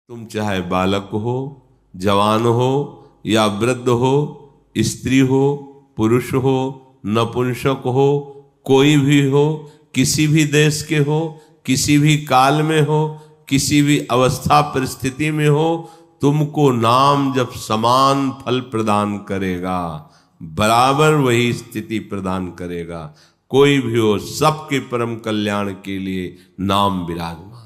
तुम चाहे बालक हो, जवान हो या वृद्ध हो, स्त्री हो, पुरुष हो, नपुंसक हो, कोई भी हो, किसी भी देश के हो, किसी भी काल में हो, किसी भी अवस्था परिस्थिति में हो, तुमको नाम जब समान फल प्रदान करेगा, बराबर वही स्थिति प्रदान करेगा। कोई भी हो, सबके परम कल्याण के लिए नाम विराजमान है।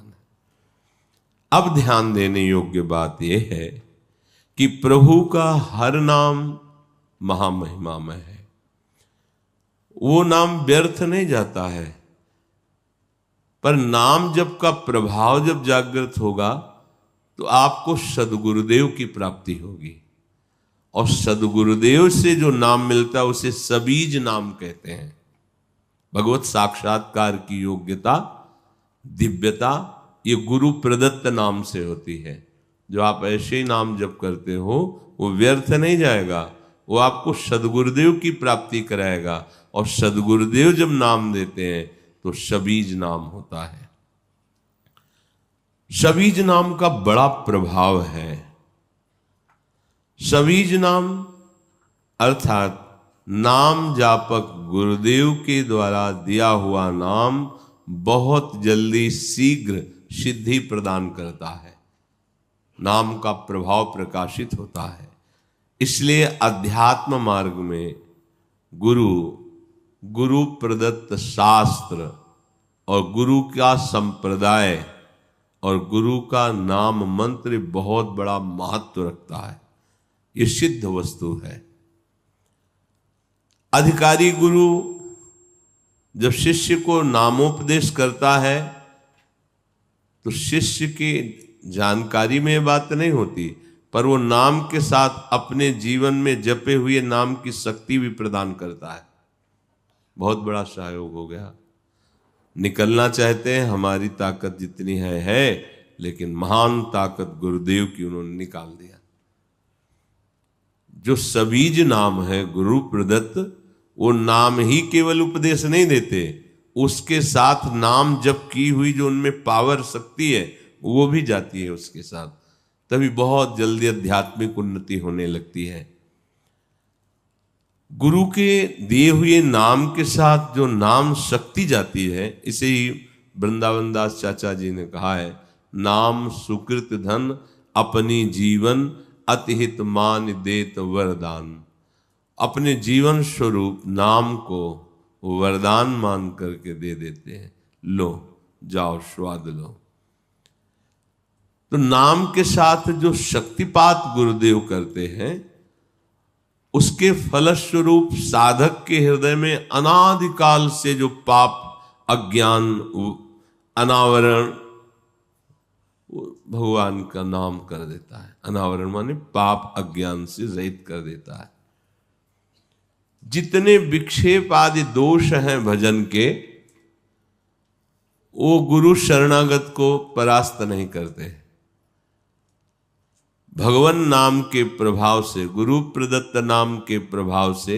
अब ध्यान देने योग्य बात यह है कि प्रभु का हर नाम महामहिमामय है। वो नाम व्यर्थ नहीं जाता है, पर नाम जब का प्रभाव जब जागृत होगा तो आपको सद्गुरुदेव की प्राप्ति होगी, और सद्गुरुदेव से जो नाम मिलता है उसे सबीज नाम कहते हैं। भगवत साक्षात्कार की योग्यता, दिव्यता ये गुरु प्रदत्त नाम से होती है। जो आप ऐसे ही नाम जप करते हो वो व्यर्थ नहीं जाएगा, वो आपको सद्गुरुदेव की प्राप्ति कराएगा, और सद्गुरुदेव जब नाम देते हैं तो सबीज नाम होता है। सबीज नाम का बड़ा प्रभाव है। सबीज नाम अर्थात नाम जापक गुरुदेव के द्वारा दिया हुआ नाम बहुत जल्दी शीघ्र सिद्धि प्रदान करता है। नाम का प्रभाव प्रकाशित होता है। इसलिए अध्यात्म मार्ग में गुरु प्रदत्त शास्त्र और गुरु का संप्रदाय और गुरु का नाम मंत्र बहुत बड़ा महत्व रखता है। ये सिद्ध वस्तु है। अधिकारी गुरु जब शिष्य को नामोपदेश करता है तो शिष्य की जानकारी में ये बात नहीं होती, पर वो नाम के साथ अपने जीवन में जपे हुए नाम की शक्ति भी प्रदान करता है। बहुत बड़ा सहयोग हो गया। निकलना चाहते हैं, हमारी ताकत जितनी है, लेकिन महान ताकत गुरुदेव की उन्होंने निकाल दिया। जो सबीज नाम है गुरु प्रदत्त, वो नाम ही केवल उपदेश नहीं देते, उसके साथ नाम जप की हुई जो उनमें पावर शक्ति है वो भी जाती है उसके साथ। तभी बहुत जल्दी आध्यात्मिक उन्नति होने लगती है। गुरु के दिए हुए नाम के साथ जो नाम शक्ति जाती है, इसे ही वृंदावन दास चाचा जी ने कहा है, नाम सुकृत धन अपनी जीवन अतिहित मान देत वरदान। अपने जीवन स्वरूप नाम को वरदान मान करके दे देते हैं, लो जाओ स्वाद लो। तो नाम के साथ जो शक्तिपात गुरुदेव करते हैं, उसके फलस्वरूप साधक के हृदय में अनादिकाल से जो पाप, अज्ञान, अनावरण भगवान का नाम कर देता है। अनावरण माने पाप अज्ञान से रहित कर देता है। जितने विक्षेप आदि दोष हैं भजन के, वो गुरु शरणागत को परास्त नहीं करते। भगवान नाम के प्रभाव से, गुरु प्रदत्त नाम के प्रभाव से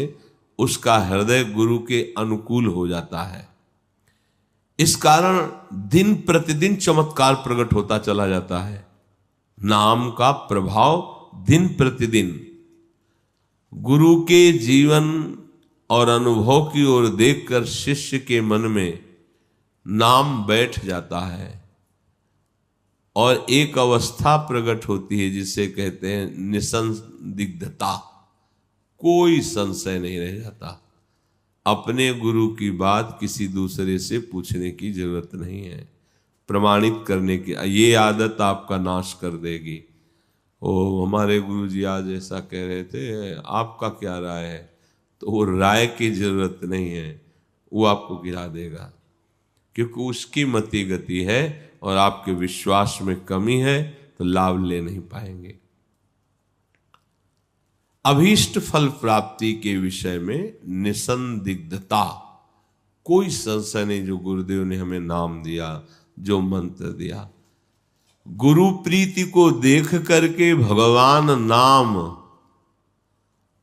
उसका हृदय गुरु के अनुकूल हो जाता है। इस कारण दिन प्रतिदिन चमत्कार प्रकट होता चला जाता है। नाम का प्रभाव दिन प्रतिदिन गुरु के जीवन और अनुभव की ओर देखकर शिष्य के मन में नाम बैठ जाता है, और एक अवस्था प्रकट होती है जिसे कहते हैं निसंदिग्धता। कोई संशय नहीं रह जाता। अपने गुरु की बात किसी दूसरे से पूछने की जरूरत नहीं है, प्रमाणित करने की। ये आदत आपका नाश कर देगी। ओ हमारे गुरु जी आज ऐसा कह रहे थे, आपका क्या राय है? तो वो राय की जरूरत नहीं है, वो आपको गिरा देगा, क्योंकि उसकी मति गति है और आपके विश्वास में कमी है, तो लाभ ले नहीं पाएंगे। अभीष्ट फल प्राप्ति के विषय में निसंदिग्धता, कोई संशय नहीं। जो गुरुदेव ने हमें नाम दिया, जो मंत्र दिया, गुरु प्रीति को देख करके भगवान नाम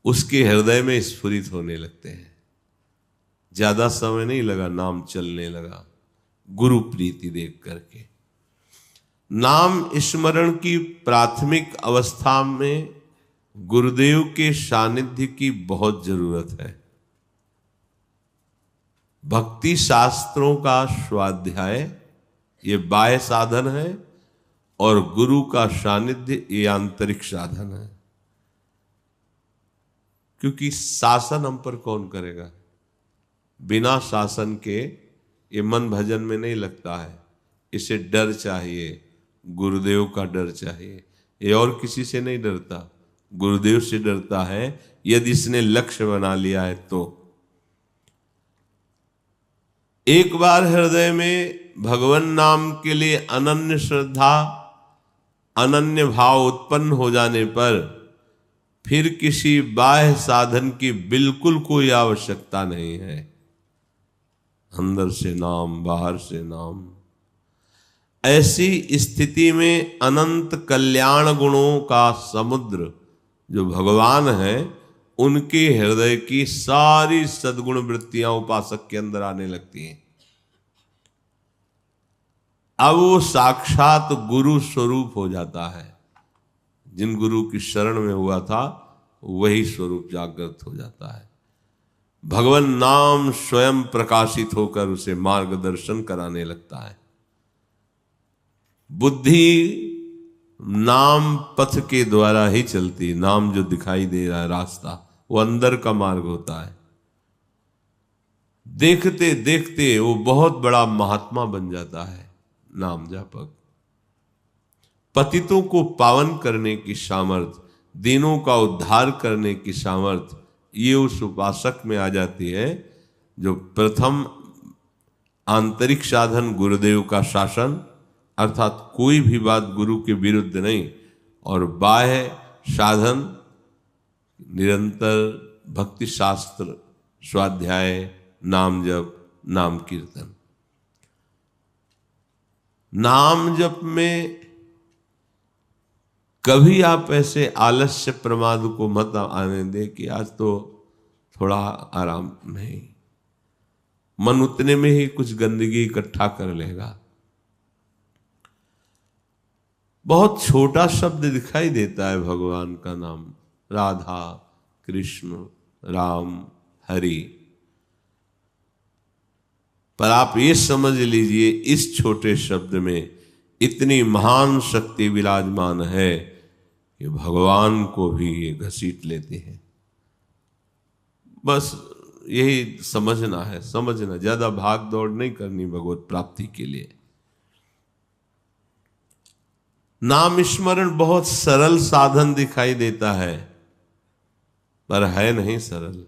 उसके हृदय में स्फुरित होने लगते हैं। ज्यादा समय नहीं लगा, नाम चलने लगा गुरु प्रीति देख करके। नाम स्मरण की प्राथमिक अवस्था में गुरुदेव के सानिध्य की बहुत जरूरत है। भक्ति शास्त्रों का स्वाध्याय ये बाह्य साधन है और गुरु का सानिध्य ये आंतरिक साधन है। क्योंकि शासन हम पर कौन करेगा? बिना शासन के ये मन भजन में नहीं लगता है। इसे डर चाहिए, गुरुदेव का डर चाहिए। ये और किसी से नहीं डरता, गुरुदेव से डरता है। यदि इसने लक्ष्य बना लिया है तो एक बार हृदय में भगवान नाम के लिए अनन्य श्रद्धा, अनन्य भाव उत्पन्न हो जाने पर फिर किसी बाह्य साधन की बिल्कुल कोई आवश्यकता नहीं है। अंदर से नाम, बाहर से नाम। ऐसी स्थिति में अनंत कल्याण गुणों का समुद्र जो भगवान है, उनके हृदय की सारी सद्गुण वृत्तियां उपासक के अंदर आने लगती हैं। अब वो साक्षात गुरु स्वरूप हो जाता है। जिन गुरु की शरण में हुआ था वही स्वरूप जागृत हो जाता है। भगवान नाम स्वयं प्रकाशित होकर उसे मार्गदर्शन कराने लगता है। बुद्धि नाम पथ के द्वारा ही चलती। नाम जो दिखाई दे रहा है रास्ता, वो अंदर का मार्ग होता है। देखते देखते वो बहुत बड़ा महात्मा बन जाता है नाम जापक। पतितों को पावन करने की सामर्थ, दीनों का उद्धार करने की सामर्थ ये उस उपासक में आ जाती है जो प्रथम आंतरिक साधन गुरुदेव का शासन, अर्थात कोई भी बात गुरु के विरुद्ध नहीं, और बाह्य साधन निरंतर भक्ति शास्त्र, स्वाध्याय, नाम जप, नाम कीर्तन। नाम जप में कभी आप ऐसे आलस्य प्रमाद को मत आने दे कि आज तो थोड़ा आराम नहीं। मन उतने में ही कुछ गंदगी इकट्ठा कर लेगा। बहुत छोटा शब्द दिखाई देता है भगवान का नाम, राधा, कृष्ण, राम, हरि, पर आप ये समझ लीजिए इस छोटे शब्द में इतनी महान शक्ति विराजमान है कि भगवान को भी ये घसीट लेते हैं। बस यही समझना है, समझना, ज्यादा भाग दौड़ नहीं करनी भगवत प्राप्ति के लिए। नाम स्मरण बहुत सरल साधन दिखाई देता है, पर है नहीं सरल।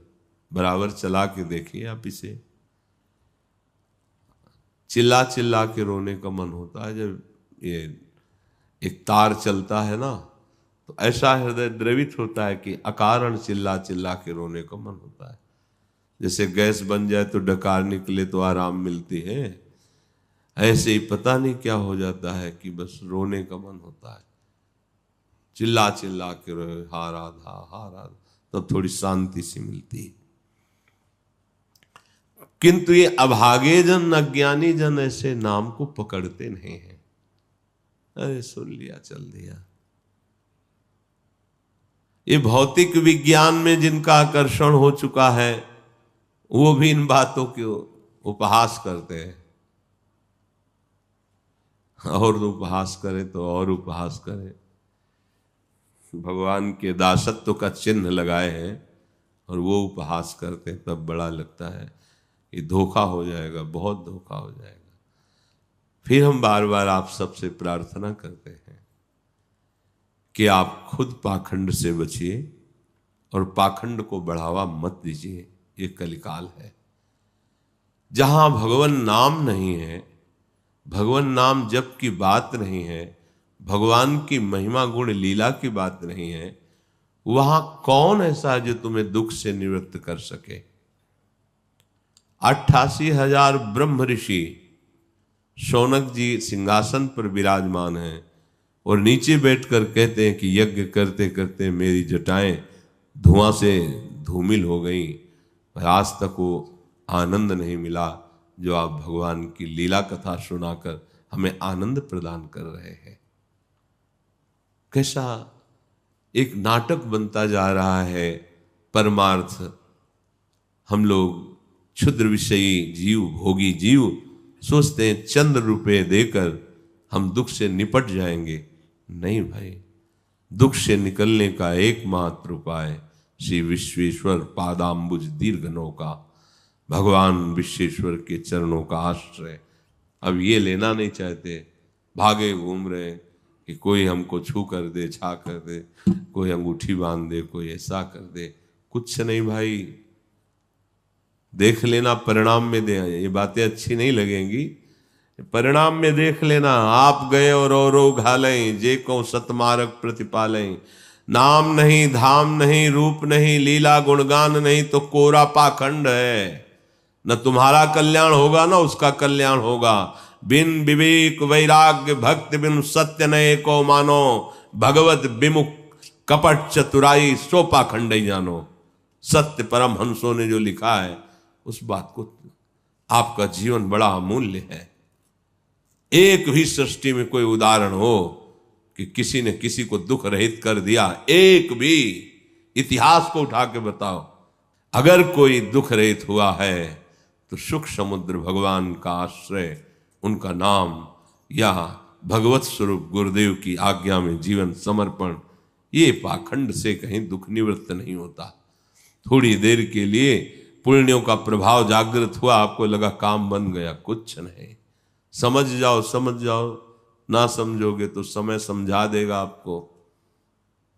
बराबर चला के देखिए आप इसे। चिल्ला चिल्ला के रोने का मन होता है जब ये एक तार चलता है ना, तो ऐसा हृदय द्रवित होता है कि अकारण चिल्ला चिल्ला के रोने का मन होता है। जैसे गैस बन जाए तो डकार निकले तो आराम मिलती है, ऐसे ही पता नहीं क्या हो जाता है कि बस रोने का मन होता है। चिल्ला चिल्ला के रोए, हा राधा, हा राधा, तब थोड़ी शांति सी मिलती है। किंतु ये अभागे जन, अज्ञानी जन ऐसे नाम को पकड़ते नहीं हैं। अरे सुन लिया, चल दिया। ये भौतिक विज्ञान में जिनका आकर्षण हो चुका है, वो भी इन बातों के उपहास करते हैं। और उपहास करे तो और उपहास करे। भगवान के दासत्व का चिन्ह लगाए हैं और वो उपहास करते, तब बड़ा लगता है ये धोखा हो जाएगा, बहुत धोखा हो जाएगा। फिर हम बार बार आप सबसे प्रार्थना करते हैं कि आप खुद पाखंड से बचिए और पाखंड को बढ़ावा मत दीजिए। ये कलिकाल है। जहां भगवान नाम नहीं है, भगवान नाम जप की बात नहीं है, भगवान की महिमा गुण लीला की बात नहीं है, वहां कौन ऐसा है जो तुम्हें दुख से निवृत्त कर सके? 88,000 ब्रह्म ऋषि शौनक जी सिंहासन पर विराजमान हैं और नीचे बैठकर कहते हैं कि यज्ञ करते करते मेरी जटाएं धुआं से धूमिल हो गई, पर आज तक वो आनंद नहीं मिला जो आप भगवान की लीला कथा सुनाकर हमें आनंद प्रदान कर रहे हैं। कैसा एक नाटक बनता जा रहा है परमार्थ। हम लोग क्षुद्र विषयी जीव, भोगी जीव सोचते हैं चंद रुपए देकर हम दुख से निपट जाएंगे। नहीं भाई, दुख से निकलने का एकमात्र उपाय श्री विश्वेश्वर पादाम्बुज दीर्घ नौका, भगवान विश्वेश्वर के चरणों का आश्रय। अब ये लेना नहीं चाहते, भागे घूम रहे कि कोई हमको छू कर दे, छा कर दे, कोई अंगूठी बांध दे, कोई ऐसा कर दे। कुछ नहीं भाई, देख लेना परिणाम में दे। ये बातें अच्छी नहीं लगेंगी, परिणाम में देख लेना। आप गए और घालें जे को सतमार्ग प्रतिपालें। नाम नहीं, धाम नहीं, रूप नहीं, लीला गुणगान नहीं तो कोरा पाखंड है। न तुम्हारा कल्याण होगा ना उसका कल्याण होगा। बिन विवेक वैराग्य भक्ति बिन सत्य नये को मानो, भगवत विमुख कपट चतुराई सो पाखंड ही जानो। सत्य परम हंसों ने जो लिखा है उस बात को, आपका जीवन बड़ा अमूल्य है। एक भी सृष्टि में कोई उदाहरण हो कि किसी ने किसी को दुख रहित कर दिया, एक भी इतिहास को उठा के बताओ। अगर कोई दुख रहित हुआ है तो सुख समुद्र भगवान का आश्रय, उनका नाम या भगवत स्वरूप गुरुदेव की आज्ञा में जीवन समर्पण, ये पाखंड से कहीं दुख निवृत्त नहीं होता। थोड़ी देर के लिए पुण्यों का प्रभाव जागृत हुआ, आपको लगा काम बन गया, कुछ नहीं। समझ जाओ, समझ जाओ, ना समझोगे तो समय समझा देगा आपको।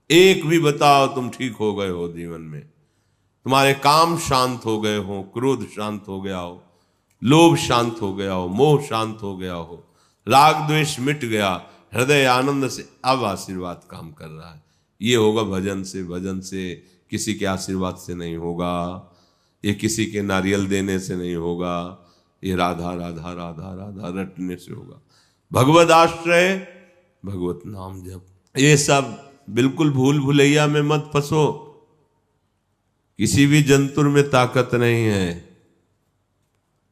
एक भी बताओ तुम ठीक हो गए हो जीवन में, तुम्हारे काम शांत हो गए हो, क्रोध शांत हो गया हो, लोभ शांत हो गया हो, मोह शांत हो गया हो, राग द्वेष मिट गया, हृदय आनंद से अब आशीर्वाद काम कर रहा है। ये होगा भजन से, भजन से, किसी के आशीर्वाद से नहीं होगा, ये किसी के नारियल देने से नहीं होगा, ये राधा राधा राधा राधा रटने से होगा। भगवत आश्रय, भगवत नाम जप, ये सब बिल्कुल भूल भुलैया में मत फंसो। किसी भी जंतुर में ताकत नहीं है।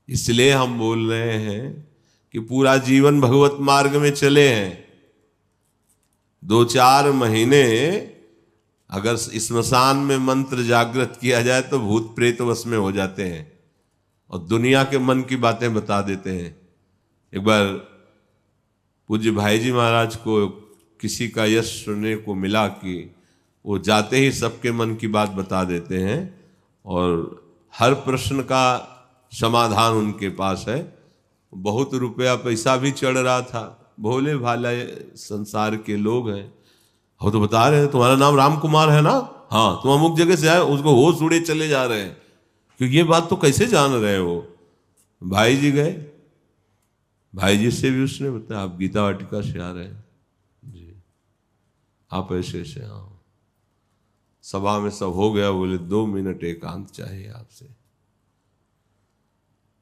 इसलिए हम बोल रहे हैं कि पूरा जीवन भगवत मार्ग में चले हैं। 2-4 महीने अगर स्मशान में मंत्र जागृत किया जाए तो भूत प्रेत वश में हो जाते हैं और दुनिया के मन की बातें बता देते हैं। एक बार पूज्य भाई जी महाराज को किसी का यश सुनने को मिला कि वो जाते ही सबके मन की बात बता देते हैं और हर प्रश्न का समाधान उनके पास है। बहुत रुपया पैसा भी चढ़ रहा था, भोले भाले संसार के लोग हैं। वो तो बता रहे हैं तुम्हारा नाम राम कुमार है ना, हाँ तुम अमुक जगह से आए, उसको होश उड़े चले जा रहे हैं क्योंकि ये बात तो कैसे जान रहे हो। भाई जी गए, भाई जी से भी उसने बताया आप गीता वाटिका से आ रहे हैं जी, आप ऐसे से हाँ। सभा में सब हो गया, बोले 2 मिनट एकांत चाहिए आपसे।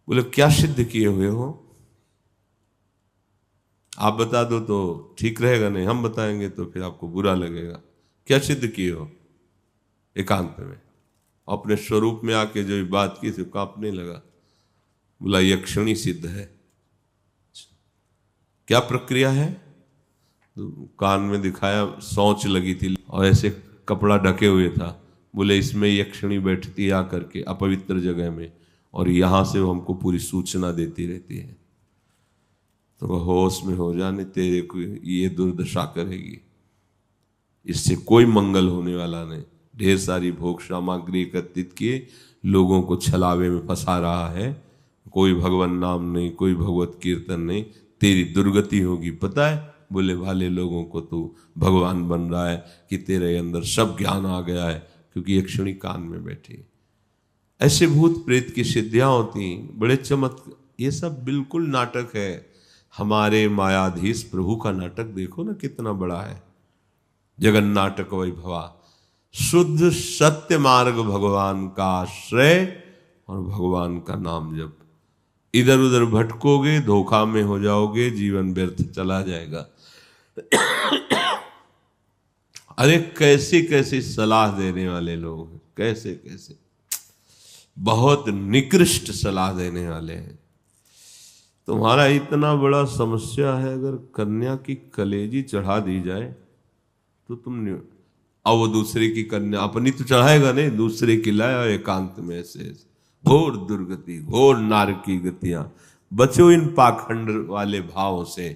बोले क्या सिद्ध किए हुए हो, आप बता दो तो ठीक रहेगा, नहीं हम बताएंगे तो फिर आपको बुरा लगेगा। क्या सिद्ध किए हो? एकांत में अपने स्वरूप में आके जो बात की थी कांपने लगा। बोला यक्षिणी सिद्ध है। क्या प्रक्रिया है? तो कान में दिखाया, सोच लगी थी और ऐसे कपड़ा ढके हुए था। बोले इसमें यक्षिणी बैठती है आकर के अपवित्र जगह में और यहां से वो हमको पूरी सूचना देती रहती है। तो वह होश में हो जाने, तेरे को ये दुर्दशा करेगी, इससे कोई मंगल होने वाला नहीं। ढेर सारी भोग सामग्री एकत्रित किए लोगों को छलावे में फंसा रहा है। कोई भगवान नाम नहीं, कोई भगवत कीर्तन नहीं, तेरी दुर्गति होगी। पता है बोले भाले लोगों को तू भगवान बन रहा है कि तेरे अंदर सब ज्ञान आ गया है क्योंकि यक्षिणी कान में बैठी। ऐसे भूत प्रेत की सिद्धियां होती, बड़े चमत्कार। ये सब बिल्कुल नाटक है। हमारे मायाधीश प्रभु का नाटक देखो ना कितना बड़ा है। जगन नाटक वैभवा, शुद्ध सत्य मार्ग भगवान का आश्रय और भगवान का नाम जप। इधर उधर भटकोगे, धोखा में हो जाओगे, जीवन व्यर्थ चला जाएगा। अरे कैसी कैसी सलाह देने वाले लोग, कैसे कैसे बहुत निकृष्ट सलाह देने वाले हैं। तुम्हारा इतना बड़ा समस्या है, अगर कन्या की कलेजी चढ़ा दी जाए तो तुम नहीं, अब वो दूसरे की कन्या अपनी तो चढ़ाएगा नहीं, दूसरे की लाया एकांत में से। घोर दुर्गति, घोर नारक की गतियां। बचो इन पाखंड वाले भावों से।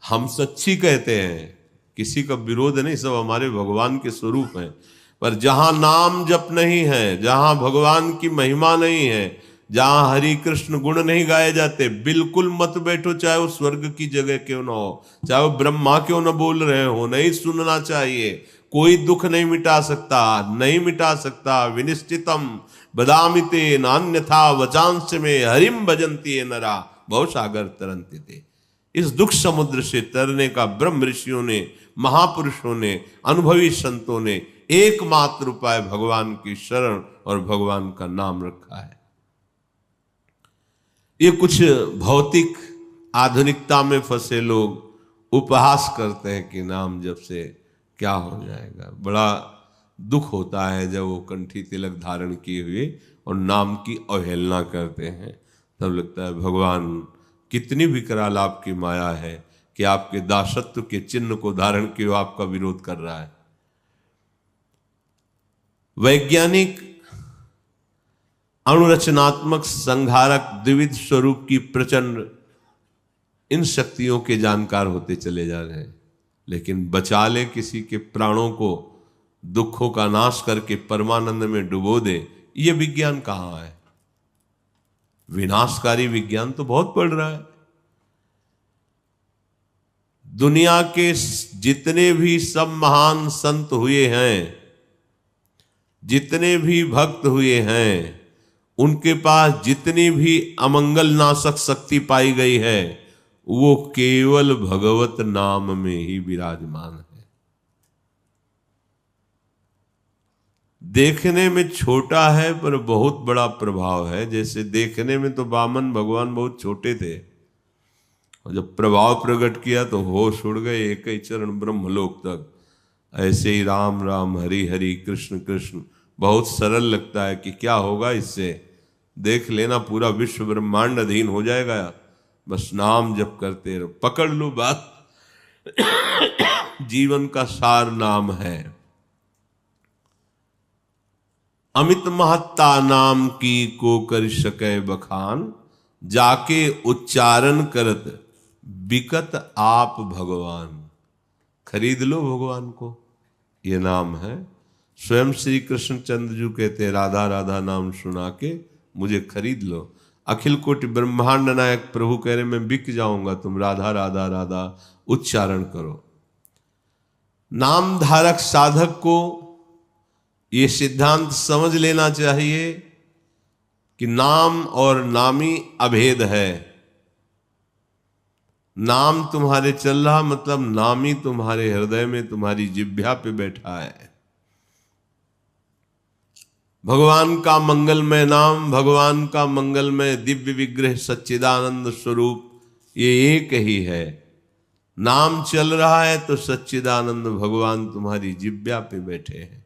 हम सच्ची कहते हैं, किसी का विरोध नहीं, सब हमारे भगवान के स्वरूप हैं। पर जहां नाम जप नहीं है, जहां भगवान की महिमा नहीं है, जहां हरि कृष्ण गुण नहीं गाए जाते, बिल्कुल मत बैठो, चाहे वो स्वर्ग की जगह क्यों ना हो, चाहे वो ब्रह्मा क्यों ना बोल रहे हो, नहीं सुनना चाहिए। कोई दुख नहीं मिटा सकता, नहीं मिटा सकता। विनिश्चितम बदामिते नान्यथा वचांश में हरिम भजन्ति नरा भवसागर तरन्ति ते। इस दुख समुद्र से तरने का ब्रह्म ऋषियों ने, महापुरुषों ने, अनुभवी संतों ने एकमात्र उपाय भगवान की शरण और भगवान का नाम रखा है। ये कुछ भौतिक आधुनिकता में फंसे लोग उपहास करते हैं कि नाम जप से क्या हो जाएगा। बड़ा दुख होता है जब वो कंठी तिलक धारण किए हुए और नाम की अवहेलना करते हैं। तब लगता है भगवान कितनी विकराल आपकी माया है कि आपके दासत्व के चिन्ह को धारण किए हुए आपका विरोध कर रहा है। वैज्ञानिक अणुरचनात्मक संहारक द्विविध स्वरूप की प्रचंड इन शक्तियों के जानकार होते चले जा रहे हैं, लेकिन बचा ले किसी के प्राणों को, दुखों का नाश करके परमानंद में डुबो दे, ये विज्ञान कहां है। विनाशकारी विज्ञान तो बहुत बढ़ रहा है। दुनिया के जितने भी सब महान संत हुए हैं, जितने भी भक्त हुए हैं, उनके पास जितनी भी अमंगल नाशक शक्ति पाई गई है, वो केवल भगवत नाम में ही विराजमान है। देखने में छोटा है पर बहुत बड़ा प्रभाव है। जैसे देखने में तो वामन भगवान बहुत छोटे थे, और जब प्रभाव प्रकट किया तो होश उड़ गए एक ही चरण ब्रह्मलोक तक। ऐसे ही राम राम हरि हरि कृष्ण कृष्ण बहुत सरल लगता है कि क्या होगा इससे, देख लेना पूरा विश्व ब्रह्मांड अधीन हो जाएगा, बस नाम जप करते रहो, पकड़ लो बात। जीवन का सार नाम है। अमित महत्ता नाम की को कर सके बखान, जाके उच्चारण करत बिकत आप भगवान। खरीद लो भगवान को, ये नाम है। स्वयं श्री कृष्ण चंद्र जी कहते राधा राधा नाम सुना के मुझे खरीद लो। अखिल कोटि ब्रह्मांड नायक प्रभु कह रहे मैं बिक जाऊंगा, तुम राधा राधा राधा उच्चारण करो। नाम धारक साधक को ये सिद्धांत समझ लेना चाहिए कि नाम और नामी अभेद है। नाम तुम्हारे चल रहा मतलब नामी तुम्हारे हृदय में, तुम्हारी जिह्वा पे बैठा है। भगवान का मंगलमय नाम, भगवान का मंगलमय दिव्य विग्रह सच्चिदानंद स्वरूप, ये एक ही है। नाम चल रहा है तो सच्चिदानंद भगवान तुम्हारी जिह्वा पे बैठे हैं।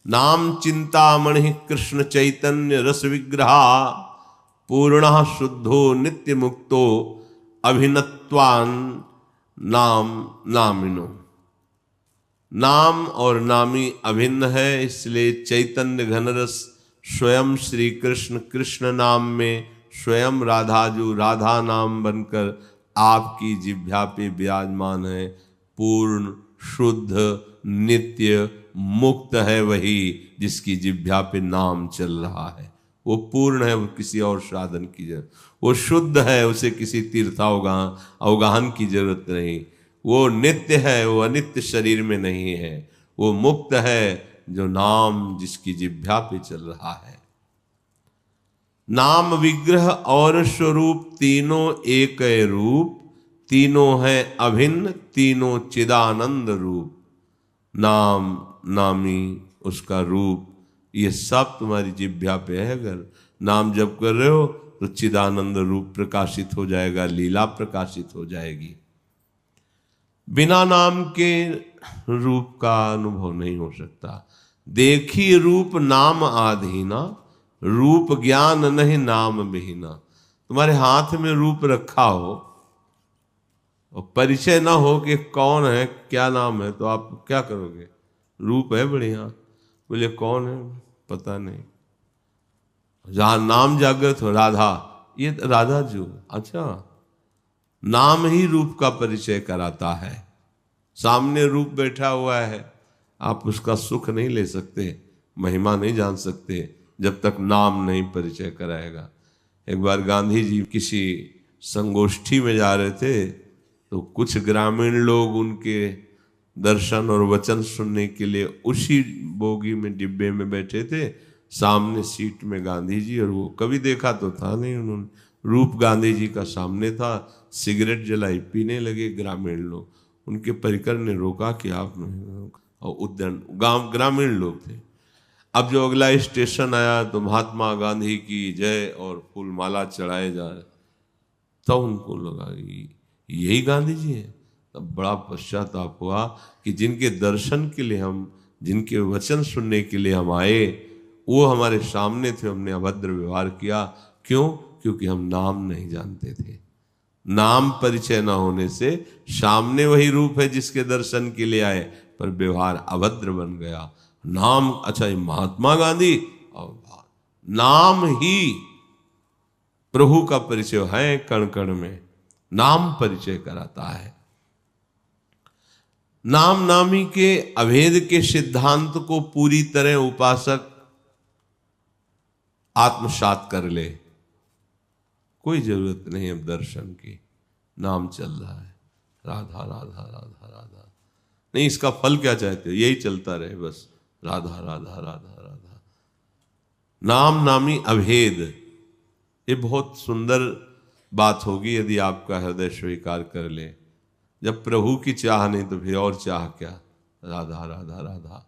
नाम चिंतामणि कृष्ण चैतन्य रस विग्रहा, पूर्ण शुद्धो नित्य मुक्तो अभिनत्वान नाम नामिनो। नाम और नामी अभिन्न है, इसलिए चैतन्य घनरस स्वयं श्री कृष्ण कृष्ण नाम में, स्वयं राधाजू राधा नाम बनकर आपकी जिह्वा पे विराजमान है। पूर्ण शुद्ध नित्य मुक्त है वही जिसकी जिह्वा पे नाम चल रहा है। वो पूर्ण है, वो किसी और साधन की जरूरत, वो शुद्ध है, उसे किसी अवगाहन की जरूरत नहीं। वो नित्य है, वो अनित्य शरीर में नहीं है। वो मुक्त है जो नाम जिसकी जिह्वा पे चल रहा है। नाम विग्रह और स्वरूप तीनों एक रूप, तीनों है अभिन्न, तीनों चिदानंद रूप। नाम नामी उसका रूप, ये सब तुम्हारी जिह्वा पे है। अगर नाम जप कर रहे हो तो चिदानंद रूप प्रकाशित हो जाएगा, लीला प्रकाशित हो जाएगी। बिना नाम के रूप का अनुभव नहीं हो सकता। देखी रूप नाम आधीना, रूप ज्ञान नहीं नाम बिहीना। तुम्हारे हाथ में रूप रखा हो और परिचय ना हो कि कौन है, क्या नाम है, तो आप क्या करोगे? रूप है बढ़िया, बोले कौन है पता नहीं। जहां नाम जागृत हो, राधा, ये राधा जो, अच्छा, नाम ही रूप का परिचय कराता है। सामने रूप बैठा हुआ है, आप उसका सुख नहीं ले सकते, महिमा नहीं जान सकते जब तक नाम नहीं परिचय कराएगा। एक बार गांधी जी किसी संगोष्ठी में जा रहे थे, तो कुछ ग्रामीण लोग उनके दर्शन और वचन सुनने के लिए उसी बोगी में, डिब्बे में बैठे थे। सामने सीट में गांधी जी, और वो कभी देखा तो था नहीं उन्होंने, रूप गांधी जी का सामने था, सिगरेट जलाई, पीने लगे ग्रामीण लोग। उनके परिकर ने रोका कि आप, और उद्दंड गांव ग्रामीण लोग थे। अब जो अगला स्टेशन आया तो महात्मा गांधी की जय और फूल माला चढ़ाए जा रहे, तब उनको लगा यही गांधी जी हैं। तब बड़ा पश्चाताप हुआ कि जिनके दर्शन के लिए हम, जिनके वचन सुनने के लिए हम आए, वो हमारे सामने थे, हमने अभद्र व्यवहार किया। क्यों? क्योंकि हम नाम नहीं जानते थे। नाम परिचय न होने से सामने वही रूप है जिसके दर्शन के लिए आए, पर व्यवहार अभद्र बन गया। नाम, अच्छा ये महात्मा गांधी, और नाम ही प्रभु का परिचय है। कण कण में नाम परिचय कराता है। नाम नामी के अभेद के सिद्धांत को पूरी तरह उपासक आत्मसात कर ले, कोई जरूरत नहीं अब दर्शन की। नाम चल रहा है, राधा राधा राधा राधा, नहीं इसका फल क्या चाहते हो? यही चलता रहे बस, राधा राधा राधा राधा। नाम नामी अभेद, ये बहुत सुंदर बात होगी यदि आपका हृदय स्वीकार कर ले। जब प्रभु की चाह नहीं तो फिर और चाह क्या? राधा राधा राधा।